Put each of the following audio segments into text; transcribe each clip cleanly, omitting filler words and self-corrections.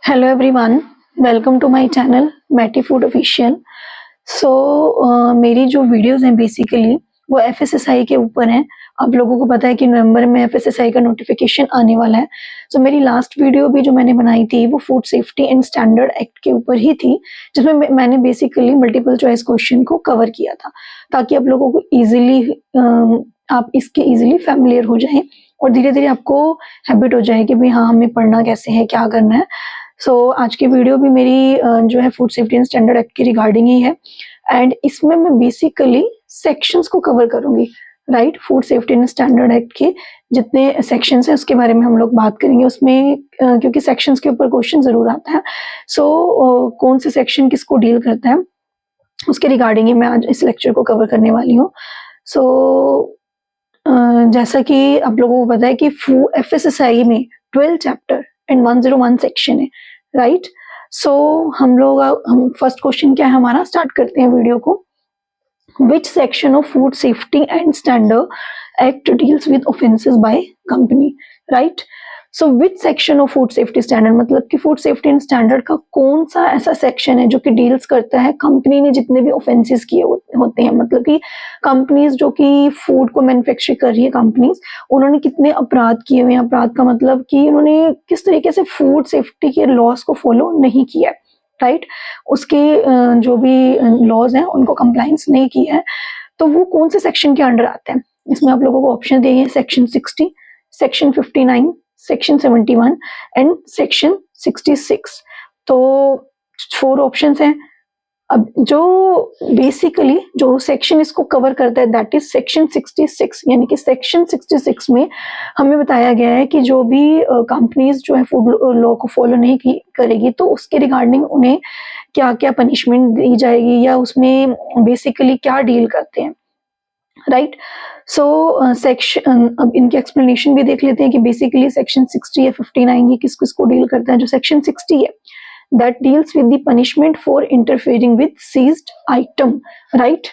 Hello everyone, welcome to my channel Matty food official. मेरी जो videos हैं basically वो एफएसएसआई के ऊपर हैं। आप लोगों को पता है कि नवंबर में एफएसएसआई का नोटिफिकेशन आने वाला है। मेरी लास्ट वीडियो भी जो मैंने बनाई थी वो food safety and standard act के ऊपर ही थी, जिसमें मैंने बेसिकली मल्टीपल चॉइस क्वेश्चन को कवर किया था, ताकि आप लोगों को इजीली आप इसके इजीली फैमिलियर हो जाएं और धीरे धीरे आपको हैबिट हो जाए कि भाई हाँ, हमें पढ़ना कैसे है, क्या करना है। आज की वीडियो भी मेरी जो है food safety and standard act के रिगार्डिंग ही है, एंड इसमें मैं बेसिकली सेक्शंस को कवर करूंगी। Right, food safety and standard act के जितने सेक्शंस हैं उसके बारे में हम लोग बात करेंगे उसमें, क्योंकि सेक्शंस के ऊपर क्वेश्चन जरूर आता है। कौन से सेक्शन किसको डील करता है उसके रिगार्डिंग ही मैं आज इस लेक्चर को कवर करने वाली हूँ। जैसा कि आप लोगों को पता है कि एफएसएसआई में 12 चैप्टर एंड 101 सेक्शन है। राइट, हम फर्स्ट क्वेश्चन क्या है हमारा, स्टार्ट करते हैं वीडियो को। Which section of food safety and standard act deals with offences by company. Right, which section of food safety standard मतलब कि फूड सेफ्टी एंड स्टैंडर्ड का कौन सा ऐसा सेक्शन है जो कि डील्स करता है कंपनी ने जितने भी ऑफेंसेस किए होते हैं, मतलब कि कंपनीज जो कि फूड को मैन्युफैक्चर कर रही है कंपनीज, उन्होंने कितने अपराध किए हुए हैं। अपराध का मतलब कि उन्होंने किस तरीके से फूड सेफ्टी के लॉज को फॉलो नहीं किया है। राइट, उसके जो भी लॉज हैं उनको कंप्लायंस नहीं किया है, तो वो कौन से सेक्शन के अंडर आते हैं। इसमें आप लोगों को ऑप्शन दिए हैं, section 60, section 59, section 71 and section 66। तो 4 ऑप्शंस हैं। अब जो बेसिकली जो सेक्शन इसको कवर करता है दैट इज सेक्शन 66, यानी कि सेक्शन 66 में हमें बताया गया है कि जो भी कंपनीज जो है फूड लॉ को फॉलो नहीं करेगी तो उसके रिगार्डिंग उन्हें क्या क्या पनिशमेंट दी जाएगी या उसमें बेसिकली क्या डील करते हैं। राइट, सेक्शन अब इनके एक्सप्लेनेशन भी देख लेते हैं कि बेसिकली सेक्शन 60 या 59 ये किस किस को डील करता है। जो सेक्शन 60 है that deals with the punishment for interfering with seized item. Right,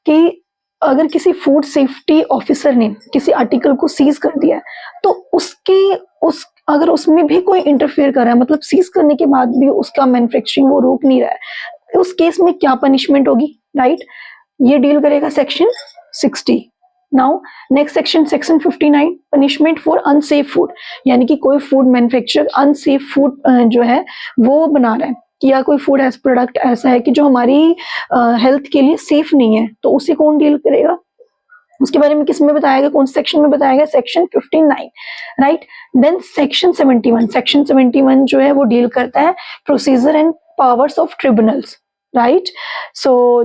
कि अगर किसी फूड सेफ्टी ऑफिसर ने किसी आर्टिकल को सीज कर दिया है तो अगर उसमें भी कोई इंटरफेयर कर रहा है, मतलब सीज करने के बाद भी उसका मैन्युफैक्चरिंग वो रोक नहीं रहा है, उस केस में क्या पनिशमेंट होगी। राइट, ये डील करेगा section 60। Now next section 59, punishment for unsafe food, यानी कि कोई फूड मैन्युफैक्चरर अनसेफ फूड जो है वो बना रहा है, या कोई फूड एज प्रोडक्ट ऐसा है कि जो हमारी हेल्थ के लिए सेफ नहीं है, तो उसे कौन डील करेगा, उसके बारे में किस में बताया गया, कौन से सेक्शन में बताया गया, सेक्शन 59। राइट, देन सेक्शन 71 जो है वो डील करता है procedure and powers of tribunals. Right,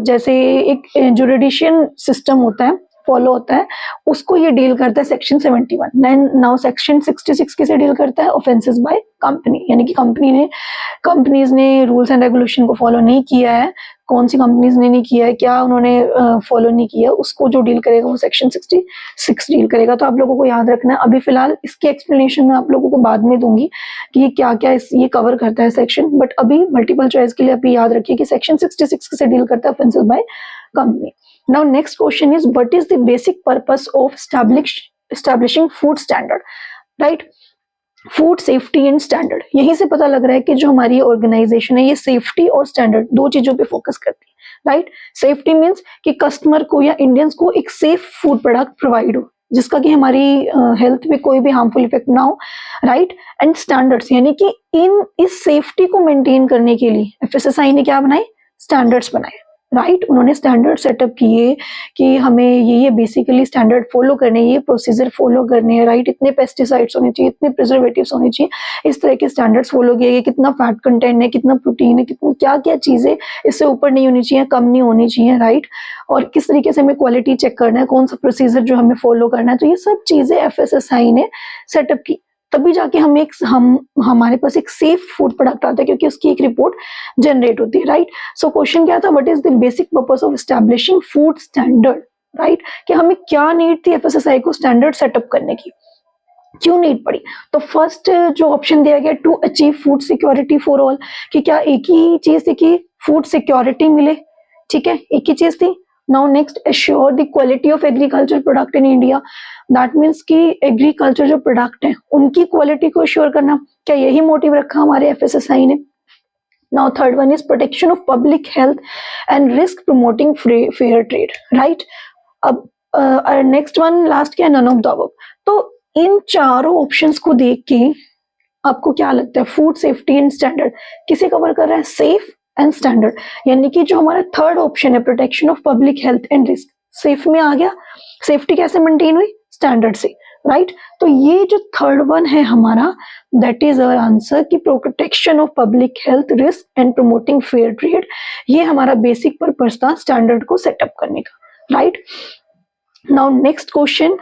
जैसे एक जुडिशियल सिस्टम होता है, फॉलो होता है, उसको ये डील करता है सेक्शन 71। नाउ सेक्शन 66 किसे डील करता है, ऑफेंसेस बाय कंपनी, यानी कि कंपनीज ने रूल्स एंड रेगुलेशन को फॉलो नहीं किया है। कौन सी कंपनीज ने नहीं किया है, क्या उन्होंने फॉलो नहीं किया, उसको जो डील करेगा वो सेक्शन 66 डील करेगा। तो आप लोगों को याद रखना है, अभी फिलहाल इसके एक्सप्लेनेशन में आप लोगों को बाद में दूंगी कि ये क्या क्या ये कवर करता है सेक्शन, बट अभी मल्टीपल चॉइस के लिए अभी याद रखिए कि सेक्शन 66 से डील करता है offences by company. Now next question is, what is the basic purpose of establishing food standard? Right, food safety and standard, यहीं से पता लग रहा है कि जो हमारी ऑर्गेनाइजेशन है ये सेफ्टी और स्टैंडर्ड दो चीजों पे फोकस करती है। राइट, सेफ्टी मींस कि कस्टमर को या इंडियंस को एक सेफ फूड प्रोडक्ट प्रोवाइड हो जिसका कि हमारी हेल्थ पे कोई भी हार्मफुल इफेक्ट ना हो। राइट, एंड स्टैंडर्ड्स, यानी कि इस सेफ्टी को मेंटेन करने के लिए एफएसएसआई ने क्या बनाए, स्टैंडर्ड्स बनाए। राइट, उन्होंने स्टैंडर्ड सेटअप किए कि हमें ये बेसिकली स्टैंडर्ड फॉलो करने, ये प्रोसीजर फॉलो करने हैं। राइट, इतने पेस्टिसाइड्स होने चाहिए, इतने प्रिजर्वेटिव्स होने चाहिए, इस तरह के स्टैंडर्ड्स फॉलो किए गए, कितना फैट कंटेंट है, कितना प्रोटीन है, कितना क्या क्या चीजें इससे ऊपर नहीं होनी चाहिए, कम नहीं होनी चाहिए। राइट, और किस तरीके से हमें क्वालिटी चेक करना है, कौन सा प्रोसीजर जो हमें फॉलो करना है, तो ये सब चीजें एफएसएसआई ने सेटअप की, तभी जाके हमारे पास एक सेफ फूड प्रोडक्ट आता है, क्योंकि उसकी एक रिपोर्ट जनरेट होती है। राइट, क्वेश्चन क्या था, what is the basic purpose of establishing food standard. Right, कि हमें क्या नीड थी एफएसएसआई को स्टैंडर्ड सेटअप करने की, क्यों नीड पड़ी। तो फर्स्ट जो ऑप्शन दिया गया, to achieve food security for all, कि क्या एक ही चीज थी कि फूड सिक्योरिटी मिले, ठीक है, एक ही चीज थी, now next, assure the quality of agriculture product in India. That means कि एग्रीकल्चर जो प्रोडक्ट है उनकी क्वालिटी को एश्योर करना, क्या यही मोटिव रखा हमारे एफएसएसआई ने? Now third one is protection of public health and risk promoting fair trade, right. अब नेक्स्ट वन लास्ट क्या है, नन ऑफ द अबव। तो इन चारों ऑप्शंस को देख के आपको क्या लगता है, फूड सेफ्टी एंड स्टैंडर्ड किसे कवर कर रहा है? Safe and standard. यानी कि जो हमारा थर्ड ऑप्शन है, protection of public health and risk, safe में आ गया। सेफ्टी कैसे मेंटेन हुई? स्टैंडर्ड से, राइट। तो ये जो थर्ड वन है हमारा, दैट इज अवर आंसर कि protection of public health, risk and promoting fair trade, ये हमारा बेसिक पर्पस था स्टैंडर्ड को सेटअप करने का, राइट। नाउ नेक्स्ट क्वेश्चन,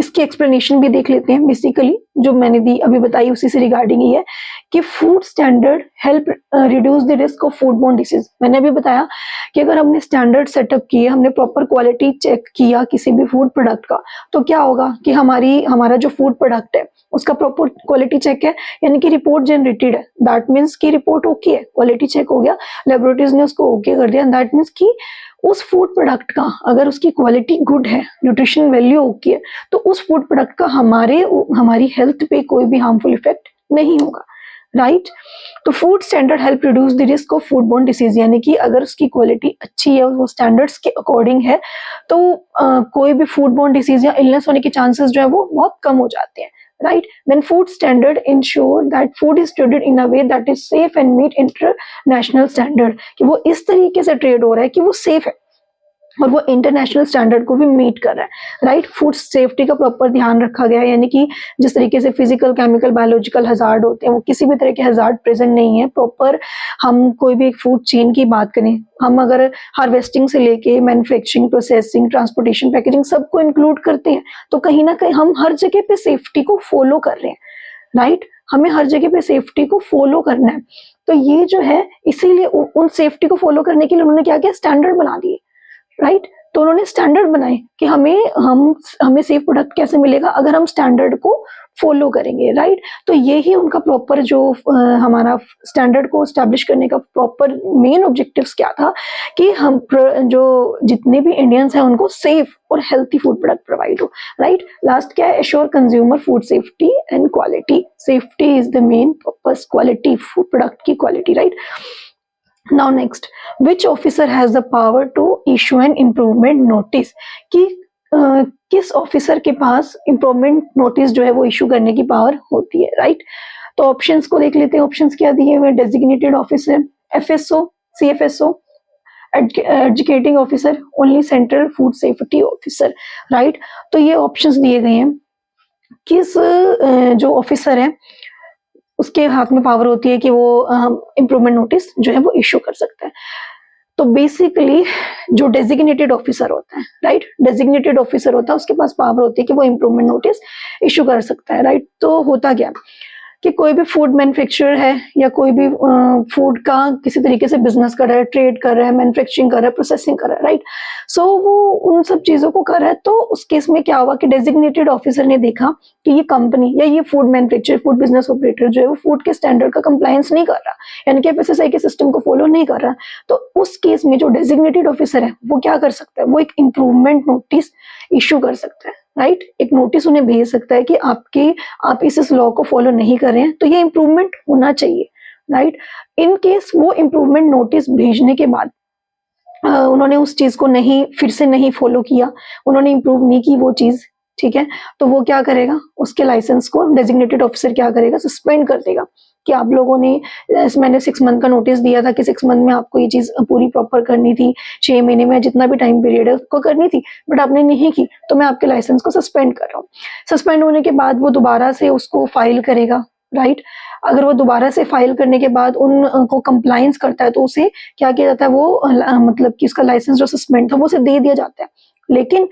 इसकी एक्सप्लेनेशन भी देख लेते हैं। बेसिकली जो मैंने दी अभी बताई उसी से रिगार्डिंग ही है कि food standard help reduce the risk of food borne disease. मैंने अभी बताया कि अगर हमने स्टैंडर्ड सेटअप किए, हमने प्रॉपर क्वालिटी चेक किया किसी भी फूड प्रोडक्ट का, तो क्या होगा कि हमारा जो फूड प्रोडक्ट है उसका प्रॉपर क्वालिटी चेक है, यानी कि रिपोर्ट जनरेटेड है। दैट मीन्स की रिपोर्ट ओके है, क्वालिटी चेक हो गया, लेबोरेटरीज ने उसको ओके कर दिया। दैट मीन्स की उस फूड प्रोडक्ट का अगर उसकी क्वालिटी गुड है, न्यूट्रिशन वैल्यू ओके है, तो उस फूड प्रोडक्ट का हमारी हेल्थ पे कोई भी हार्मफुल इफेक्ट नहीं होगा, राइट। तो food standard help reduce the risk of food borne disease, यानी कि अगर उसकी क्वालिटी अच्छी है, वो स्टैंडर्ड्स के अकॉर्डिंग है, तो कोई भी फूड बोर्न डिसीज या इलनेस होने के चांसेस जो है वो बहुत कम हो जाते हैं, right? Then food standard ensure that food is traded in a way that is safe and meet international standard, कि वो इस तरीके से ट्रेड हो रहा है कि वो सेफ है और वो इंटरनेशनल स्टैंडर्ड को भी मीट कर रहा है, राइट। फूड सेफ्टी का प्रॉपर ध्यान रखा गया है, यानी कि जिस तरीके से फिजिकल, केमिकल, बायोलॉजिकल हजार्ड होते हैं, वो किसी भी तरह के हजार्ड प्रेजेंट नहीं है। प्रॉपर हम कोई भी एक फूड चेन की बात करें, हम अगर हार्वेस्टिंग से लेके मैन्युफैक्चरिंग, प्रोसेसिंग, ट्रांसपोर्टेशन, पैकेजिंग सबको इंक्लूड करते हैं, तो कहीं ना कहीं हम हर जगह पे सेफ्टी को फॉलो कर रहे हैं, राइट। हमें हर जगह पे सेफ्टी को फॉलो करना है। तो ये जो है, इसीलिए उन सेफ्टी को फॉलो करने के लिए उन्होंने क्या किया, स्टैंडर्ड बना दिए, राइट। तो उन्होंने स्टैंडर्ड बनाए कि हमें सेफ प्रोडक्ट कैसे मिलेगा, अगर हम स्टैंडर्ड को फॉलो करेंगे, राइट। तो यही उनका प्रॉपर जो हमारा स्टैंडर्ड को एस्टैब्लिश करने का प्रॉपर मेन ऑब्जेक्टिव्स क्या था कि हम जो जितने भी इंडियंस हैं उनको सेफ और हेल्थी फूड प्रोडक्ट प्रोवाइड हो, राइट। लास्ट क्या है, assure consumer food safety and quality. Safety is the main purpose, quality, food product की quality, right. Now next, which officer has the power to issue an improvement notice, कि किस officer के पास improvement notice जो है वो issue करने की power होती है, राइट। तो ऑप्शंस को देख लेते हैं। ऑप्शंस क्या दिए हुए, designated officer, FSO, CFSO, educating officer, only central food safety officer, right. तो ये ऑप्शंस दिए गए हैं। किस जो ऑफिसर है उसके हाथ में पावर होती है कि वो इम्प्रूवमेंट नोटिस जो है वो इशू कर सकता है। तो बेसिकली जो डेजिग्नेटेड ऑफिसर होता है, राइट, डेजिग्नेटेड ऑफिसर होता है, उसके पास पावर होती है कि वो इम्प्रूवमेंट नोटिस इशू कर सकता है, राइट। तो होता क्या कि कोई भी फूड मैन्युफैक्चरर है या कोई भी फूड का किसी तरीके से बिजनेस कर रहा है, ट्रेड कर रहा है, मैन्युफैक्चरिंग कर रहा है, प्रोसेसिंग कर रहा है, राइट। सो वो उन सब चीजों को कर रहा है। तो उस केस में क्या हुआ कि डेजिग्नेटेड ऑफिसर ने देखा कि ये कंपनी या ये food manufacturer, food business operator जो है वो फूड के स्टैंडर्ड का कंप्लायंस नहीं कर रहा, यानी कि एफएसएसआई के सिस्टम को फॉलो नहीं कर रहा। तो उस केस में जो डेजिग्नेटेड ऑफिसर है वो क्या कर सकता है, वो एक इम्प्रूवमेंट नोटिस इशू कर सकता है, राइट। एक नोटिस उन्हें भेज सकता है कि आप इस लॉ को फॉलो नहीं कर रहे हैं, तो ये इम्प्रूवमेंट होना चाहिए, राइट। इन केस वो इम्प्रूवमेंट नोटिस भेजने के बाद उन्होंने उस चीज को फिर से नहीं फॉलो किया, उन्होंने इम्प्रूव नहीं की वो चीज, ठीक है, तो वो क्या करेगा, उसके लाइसेंस को डेजिग्नेटेड ऑफिसर क्या करेगा, सस्पेंड कर देगा कि आप लोगों ने, मैंने 6 मंथ का नोटिस दिया था कि 6 मंथ में आपको ये चीज पूरी प्रॉपर करनी थी, 6 महीने में जितना भी टाइम पीरियड है उसको करनी थी, बट आपने नहीं की, तो मैं आपके लाइसेंस को सस्पेंड कर रहा हूँ। सस्पेंड होने के बाद वो दोबारा से उसको फाइल करेगा, राइट। अगर वो दोबारा से फाइल करने के बाद उनको कंप्लायंस करता है तो उसे क्या किया जाता है, वो मतलब कि उसका लाइसेंस जो सस्पेंड था वो उसे दे दिया जाता है। लेकिन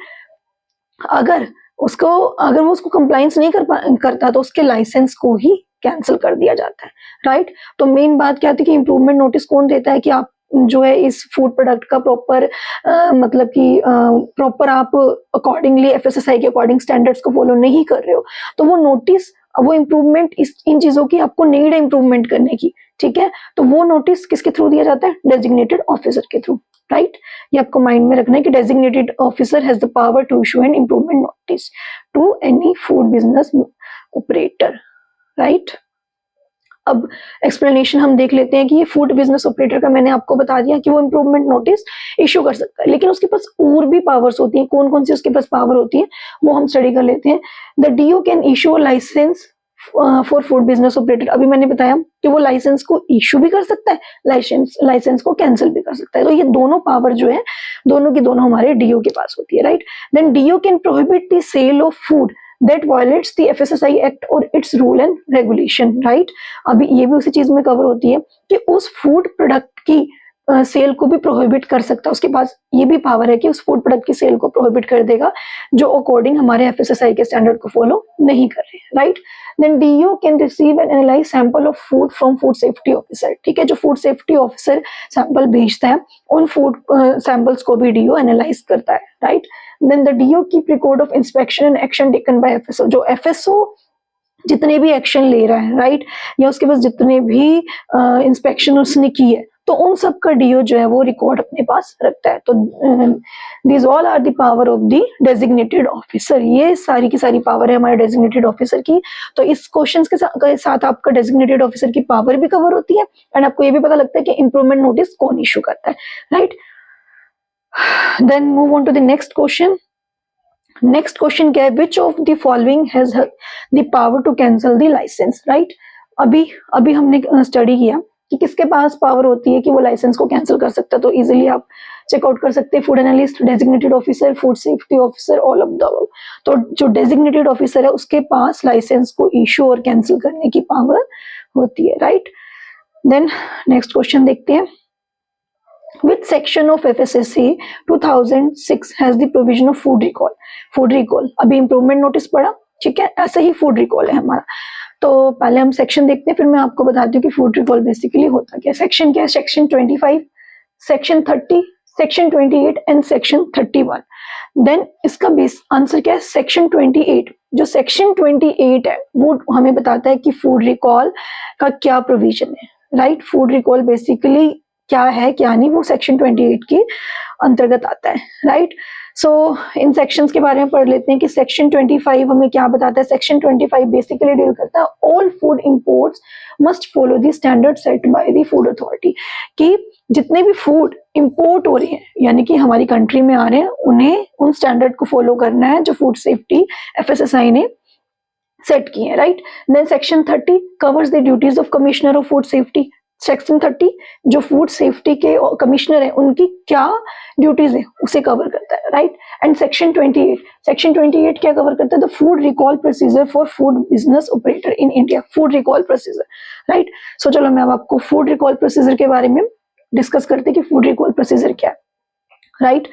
अगर वो उसको कंप्लायंस नहीं करता तो उसके लाइसेंस को ही कैंसिल कर दिया जाता है, राइट। तो मेन बात क्या थी कि इम्प्रूवमेंट नोटिस कौन देता है कि आप जो है इस फूड प्रोडक्ट का प्रॉपर मतलब कि प्रॉपर आप अकॉर्डिंगली एफएसएसआई के अकॉर्डिंग स्टैंडर्ड्स को फॉलो नहीं कर रहे हो, तो वो नोटिस, वो इम्प्रूवमेंट इन चीजों की आपको नीड है इम्प्रूवमेंट करने की, ठीक है, तो वो नोटिस किसके थ्रू दिया जाता है, डेजिग्नेटेड ऑफिसर के थ्रू, राइट। ये आपको माइंड में रखना है कि designated officer has the power to issue an improvement notice to any food business operator, right. अब एक्सप्लेनेशन हम देख लेते हैं कि ये फूड बिजनेस ऑपरेटर का मैंने आपको बता दिया कि वो इंप्रूवमेंट नोटिस इशू कर सकता है, लेकिन उसके पास और भी पावर्स होती हैं। कौन कौन सी उसके पास पावर होती है वो हम स्टडी कर लेते हैं। The DO can issue a licence for food business operator. अभी मैंने बताया कि वो लाइसेंस को इशू भी कर सकता है, लाइसेंस को कैंसिल भी कर सकता है। तो ये दोनों पावर जो है दोनों की दोनों हमारे डीओ के पास होती है, right. Then DO can prohibit the sale of food that violates the FSSAI Act or its rule and regulation, right। अभी ये भी उसी चीज में कवर होती है कि उस फूड प्रोडक्ट की सेल को भी प्रोहिबिट कर सकता है। उसके पास ये भी पावर है कि उस फूड प्रोडक्ट की सेल को प्रोहिबिट कर देगा जो अकॉर्डिंग हमारे FSSAI के स्टैंडर्ड को फॉलो नहीं कर रहे, right. Then DO can receive and analyse sample of food from food safety officer, ठीक है। जो फूड सेफ्टी ऑफिसर सैंपल भेजता है उन फूड सैंपल्स को भी डीओ एनालाइज करता है, right. Then the DO keep record of inspection and action taken by FSO। जो FSO जितने भी एक्शन ले रहा है, राइट, या उसके पास जितने भी इंस्पेक्शन उसने की है तो उन सब का डीओ जो है वो रिकॉर्ड अपने पास रखता है। तो these all are the power of the designated officer। ये सारी की सारी पावर है हमारे डेजिग्नेटेड ऑफिसर की। तो इस क्वेश्चंस के साथ आपका डेजिग्नेटेड ऑफिसर की पावर भी कवर होती है एंड आपको ये भी पता लगता है कि इंप्रूवमेंट नोटिस कौन इशू करता है, right. Then move on to the next question। Next question क्या है, which of the following has the power to cancel the licence, right. अभी हमने स्टडी किया कि किसके पास पावर होती है कि वो लाइसेंस को कैंसिल कर सकता है। तो इजीली आप चेकआउट कर सकते हैं, food analyst, designated officer, food safety officer, all of the above. तो जो डेजिग्नेटेड ऑफिसर है उसके पास लाइसेंस को इशू और कैंसिल करने की पावर होती है, राइट। देन नेक्स्ट क्वेश्चन देखते हैं। Which section of FSSA 2006 has the provision of food recall? Food recall अभी इम्प्रूवमेंट नोटिस पड़ा, ठीक है, ऐसे ही फूड रिकॉल है हमारा। तो पहले हम सेक्शन देखते हैं, फिर मैं आपको बताती हूँ कि फूड रिकॉल बेसिकली होता क्या है। सेक्शन क्या है, section 25, section 30, section 28 and section 31। Then इसका बेस आंसर क्या है, सेक्शन 28। जो सेक्शन 28 है वो हमें बताता है कि फूड रिकॉल का क्या प्रोविजन है, राइट। फूड रिकॉल बेसिकली क्या है क्या नहीं वो सेक्शन 28 के अंतर्गत आता है, राइट। सो इन सेक्शंस के बारे में पढ़ लेते हैं कि सेक्शन 25 हमें क्या बताता है। सेक्शन 25 बेसिकली डील करता है all food imports must follow the standard set by the food authority, कि जितने भी फूड इंपोर्ट हो रहे हैं यानी कि हमारी कंट्री में आ रहे हैं उन्हें उन स्टैंडर्ड को फॉलो करना है जो फूड सेफ्टी FSSAI ने सेट किए हैं, right. Then section 30 covers the duties of commissioner of food safety. Section 30 जो फूड सेफ्टी के कमिश्नर है उनकी क्या ड्यूटीज है उसे कवर करता है, राइट। एंड सेक्शन 28 क्या कवर करता है, the food recall procedure for food business operator in India. Food recall procedure, right. So चलो मैं अब आपको फूड रिकॉल प्रोसीजर के बारे में डिस्कस करते हैं कि फूड रिकॉल प्रोसीजर क्या है, राइट।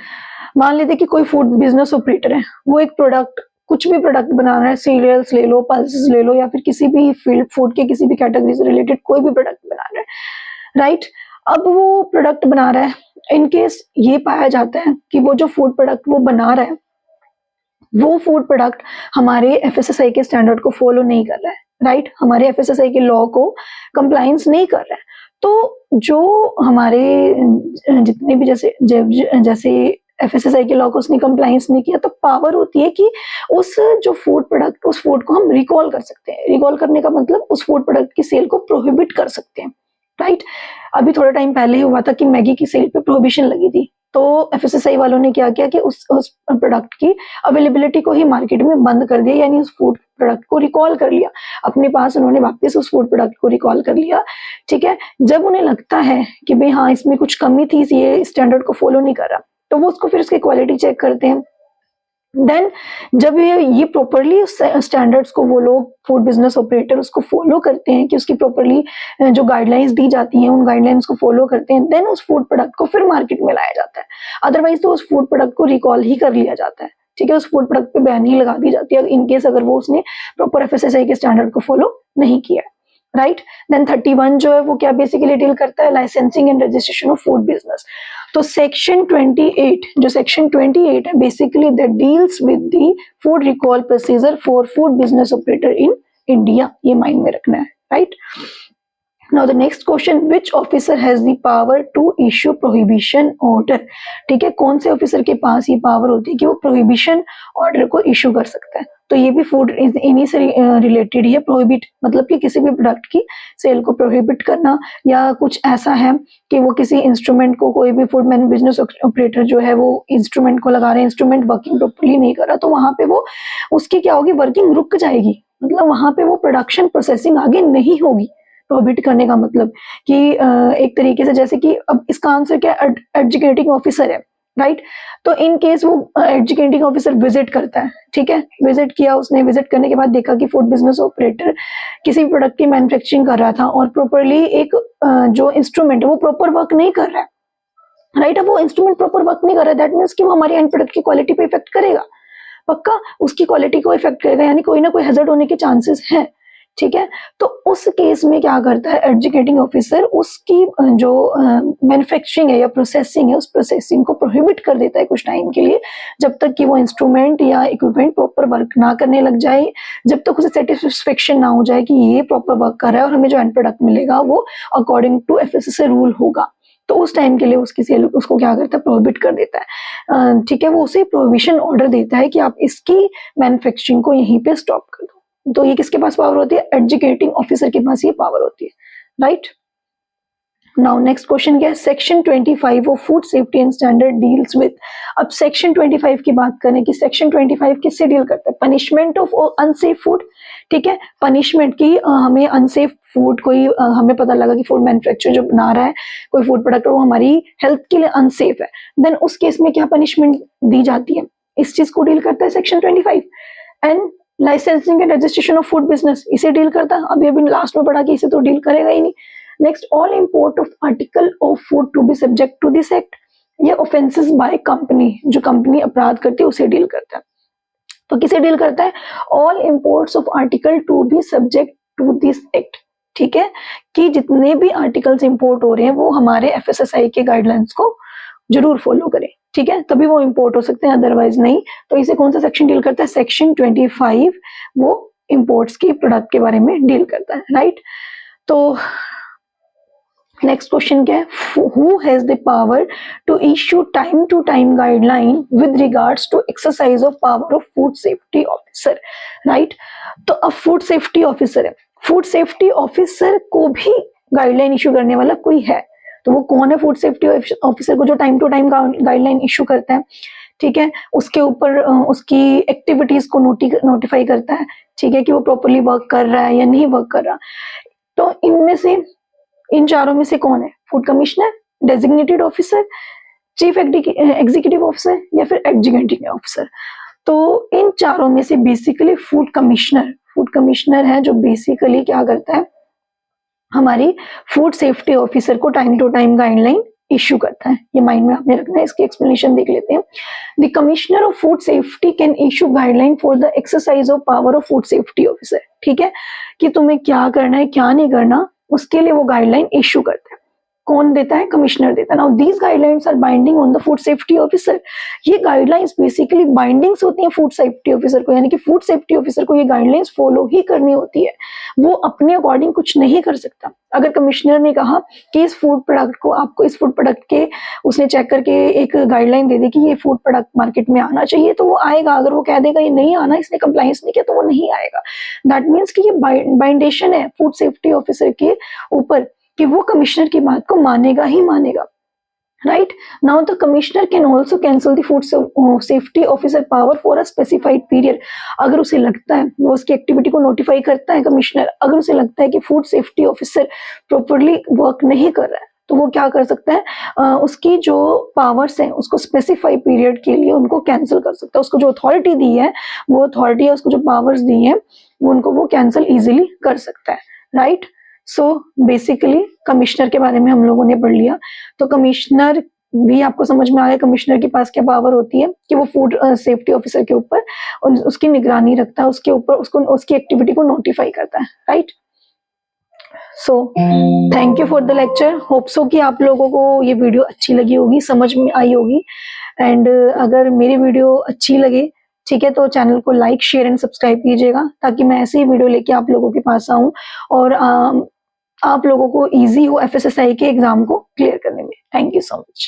मान लेते कि कोई फूड बिजनेस ऑपरेटर है, वो एक प्रोडक्ट कुछ भी प्रोडक्ट बना रहा है, सीरियल्स ले लो, पल्सेस ले लो, या फिर किसी भी फील्ड फूड के किसी भी कैटेगरी से रिलेटेड कोई भी प्रोडक्ट बना रहा है, राइट। अब वो प्रोडक्ट बना रहा है, इनकेस ये पाया जाता है कि वो जो फूड प्रोडक्ट वो बना रहा है वो फूड प्रोडक्ट हमारे FSSAI के स्टैंडर्ड को फॉलो नहीं कर रहा है, राइट। हमारे FSSAI के लॉ को कंप्लायंस नहीं कर रहा है। तो जो हमारे जितने भी जैसे FSSAI के लॉ को उसने कंप्लायंस नहीं किया तो पावर होती है कि उस जो फूड प्रोडक्ट उस फूड को हम रिकॉल कर सकते हैं। रिकॉल करने का मतलब उस फूड प्रोडक्ट की सेल को प्रोहिबिट कर सकते हैं, राइट। अभी थोड़ा टाइम पहले ही हुआ था कि मैगी की सेल पे प्रोहिबिशन लगी थी, तो FSSAI वालों ने क्या किया कि उस प्रोडक्ट की अवेलेबिलिटी को ही मार्केट में बंद कर दिया, यानी उस फूड प्रोडक्ट को रिकॉल कर लिया अपने पास। उन्होंने वापस उस फूड प्रोडक्ट को रिकॉल कर लिया, ठीक है। जब उन्हें लगता है कि भाई हाँ इसमें कुछ कमी थी, ये स्टैंडर्ड को फॉलो नहीं कर रहा, तो वो उसको फिर उसकी क्वालिटी चेक करते हैं। देन जब ये प्रॉपरली स्टैंडर्ड्स को वो लोग फूड बिजनेस ऑपरेटर उसको फॉलो करते हैं कि उसकी प्रॉपरली जो गाइडलाइंस दी जाती हैं उन गाइडलाइंस को फॉलो करते हैं, देन उस फूड प्रोडक्ट को फिर मार्केट में लाया जाता है। अदरवाइज तो उस फूड प्रोडक्ट को रिकॉल ही कर लिया जाता है, ठीक है। उस फूड प्रोडक्ट पे बैन ही लगा दी जाती है इनकेस अगर वो उसने प्रॉपर FSSAI के स्टैंडर्ड को फॉलो नहीं किया, राइट। देन 31 जो है वो क्या बेसिकली डील करता है, licensing and registration of food business. तो सेक्शन 28 जो सेक्शन 28 है basically that deals with the food recall procedure for food business operator in India. ये माइंड में रखना है, right. Now the next question, which officer has the power to issue prohibition order. ठीक है, कौन से ऑफिसर के पास ये पावर होती है कि वो प्रोहिबिशन ऑर्डर को इश्यू कर सकता है। तो ये भी फूड इन्हीं से रिलेटेड ही है। प्रोहिबिट मतलब कि किसी भी प्रोडक्ट की सेल को प्रोहिबिट करना, या कुछ ऐसा है कि वो किसी इंस्ट्रूमेंट को, कोई भी फूड मैन बिजनेस ऑपरेटर जो है वो इंस्ट्रूमेंट को लगा रहे हैं, इंस्ट्रूमेंट वर्किंग प्रॉपर्ली नहीं कर रहा, तो वहां पे वो उसकी क्या होगी, वर्किंग रुक जाएगी, मतलब वहां पे वो प्रोडक्शन प्रोसेसिंग आगे नहीं होगी। प्रोहिबिट करने का मतलब कि एक तरीके से, जैसे कि अब इसका आंसर क्या है, एडजुकेटिंग ऑफिसर है, राइट। तो इन केस वो एडजुकेटिंग ऑफिसर विजिट करता है, ठीक है, विजिट किया उसने, विजिट करने के बाद देखा कि फूड बिजनेस ऑपरेटर किसी भी प्रोडक्ट की मैन्युफैक्चरिंग कर रहा था और प्रॉपरली एक जो इंस्ट्रूमेंट है वो प्रॉपर वर्क नहीं कर रहा है, राइट। अब वो इंस्ट्रूमेंट प्रॉपर वर्क नहीं कर रहा है, दैट मीन्स कि वो हमारी एंड प्रोडक्ट की क्वालिटी पे इफेक्ट करेगा, पक्का उसकी क्वालिटी को इफेक्ट करेगा, यानी कोई ना कोई हैजर्ड होने के चांसेस हैं, ठीक है। तो उस केस में क्या करता है एडजुकेटिंग ऑफिसर, उसकी जो मैन्युफैक्चरिंग है या प्रोसेसिंग है, उस प्रोसेसिंग को प्रोहिबिट कर देता है कुछ टाइम के लिए, जब तक कि वो इंस्ट्रूमेंट या इक्विपमेंट प्रॉपर वर्क ना करने लग जाए, जब तक उसे सेटिस्फेक्शन ना हो जाए कि ये प्रॉपर वर्क कर रहा है और हमें जो एंड प्रोडक्ट मिलेगा वो अकॉर्डिंग टू एफएसएसए रूल होगा। तो उस टाइम के लिए उसकी सेल उसको क्या करता है, प्रोहिबिट कर देता है, ठीक है। वो उसे प्रोहिबिशन ऑर्डर देता है कि आप इसकी मैन्युफैक्चरिंग को यहीं पे स्टॉप कर दो। तो ये किसके पास पावर होती है, एडजुकेटिंग ऑफिसर के पास ये पावर होती है, राइट। नाउ नेक्स्ट क्वेश्चन क्या है, section 25 of food safety and standard deals with. अब सेक्शन 25 की बात करें कि सेक्शन 25 किससे डील करता है, पनिशमेंट ऑफ अनसेफ फूड, ठीक है। पनिशमेंट की हमें अनसेफ फूड, कोई हमें पता लगा कि फूड मैन्युफैक्चरर जो बना रहा है कोई फूड प्रोडक्ट वो हमारी हेल्थ के लिए अनसेफ है, देन उस केस में क्या पनिशमेंट दी जाती है, इस चीज को डील करता है section 25। And licensing and registration of food business इसे डील करता है, अभी लास्ट में पढ़ा कि इसे तो डील करेगा ही नहीं। Next, all import of article of food to be subject to this act, ये ऑफेंसेस बाय कंपनी, जो कंपनी अपराध करती है उसे डील करता है। तो किसे डील करता है, all imports of article to be subject to this act, ठीक है, कि जितने भी आर्टिकल्स इंपोर्ट हो रहे हैं वो हमारे एफएसएसआई के गाइडलाइंस को जरूर फॉलो करें, ठीक है, तभी वो इंपोर्ट हो सकते हैं, अदरवाइज नहीं। तो इसे कौन सा सेक्शन डील करता है, सेक्शन 25 वो इंपोर्ट्स के प्रोडक्ट के बारे में डील करता है, राइट। तो नेक्स्ट क्वेश्चन क्या है, who has the power to issue time to time guideline with regards to exercise of power of food safety officer, right. तो अब फूड सेफ्टी ऑफिसर है, फूड सेफ्टी ऑफिसर को भी गाइडलाइन इश्यू करने वाला कोई है, तो वो कौन है, फूड सेफ्टी ऑफिसर को जो time to time guideline issue करता है, ठीक है, उसके ऊपर उसकी एक्टिविटीज को नोटिफाई करता है, ठीक है, कि वो प्रॉपरली वर्क कर रहा है या नहीं वर्क कर रहा। तो इनमें से, इन चारों में से कौन है, food commissioner, designated officer, chief executive officer या फिर एग्जीक्यूटिव ऑफिसर। तो इन चारों में से बेसिकली फूड कमिश्नर है जो बेसिकली क्या करता है, हमारी फूड सेफ्टी ऑफिसर को time to time guideline issue करता है, ये माइंड में आपने रखना है। इसकी एक्सप्लेनेशन देख लेते हैं। The commissioner of food safety can issue guideline for the exercise of power of food safety officer, ठीक है, कि तुम्हें क्या करना है क्या नहीं करना, उसके लिए वो गाइडलाइन इश्यू करता है। कौन देता है, कमिश्नर देता है। Now these guidelines are binding on the food safety officer, ये गाइडलाइंस बेसिकली बाइंडिंग्स होती हैं फूड सेफ्टी ऑफिसर को, यानी कि फूड सेफ्टी ऑफिसर को ये गाइडलाइंस फॉलो ही करनी होती है, वो अपने अकॉर्डिंग कुछ नहीं कर सकता। अगर कमिश्नर ने कहा कि इस फूड प्रोडक्ट को, आपको इस फूड प्रोडक्ट के, उसने चेक करके एक गाइडलाइन दे दी कि ये फूड प्रोडक्ट मार्केट में आना चाहिए, तो वो आएगा। अगर वो कह देगा ये नहीं आना, इसने कंप्लायंस नहीं किया, तो वो नहीं आएगा। दैट मीन्स कि ये बाइंडेशन है फूड सेफ्टी ऑफिसर के ऊपर कि वो कमिश्नर की बात को मानेगा ही मानेगा, right. Now the commissioner can also cancel the food safety officer power for a specified period. अगर उसे लगता है, वो उसकी एक्टिविटी को नोटिफाई करता है कमिश्नर, अगर उसे लगता है कि food safety officer properly work नहीं कर रहा है, तो वो क्या कर सकता है, उसकी जो पावर्स हैं उसको स्पेसिफाइड पीरियड के लिए उनको कैंसिल कर सकता है। उसको जो अथॉरिटी दी है, वो अथॉरिटी है, उसको जो पावर्स दी है, उनको वो कैंसिल इजिली कर सकता है, राइट। सो बेसिकली कमिश्नर के बारे में हम लोगों ने पढ़ लिया। तो कमिश्नर भी आपको समझ में आ गया, कमिश्नर के पास क्या पावर होती है कि वो फूड सेफ्टी ऑफिसर के ऊपर उसकी निगरानी रखता है, उसके ऊपर उसको उसकी एक्टिविटी को नोटिफाई करता है, right. So thank you for the lecture. Hope so कि आप लोगों को ये वीडियो अच्छी लगी होगी, समझ में आई होगी। एंड अगर मेरी वीडियो अच्छी लगे, ठीक है, तो चैनल को लाइक शेयर एंड सब्सक्राइब कीजिएगा, ताकि मैं ऐसे ही वीडियो लेके आप लोगों के पास आऊं। और आप लोगों को इजी हो एफएसएसआई के एग्जाम को क्लियर करने में। Thank you so much.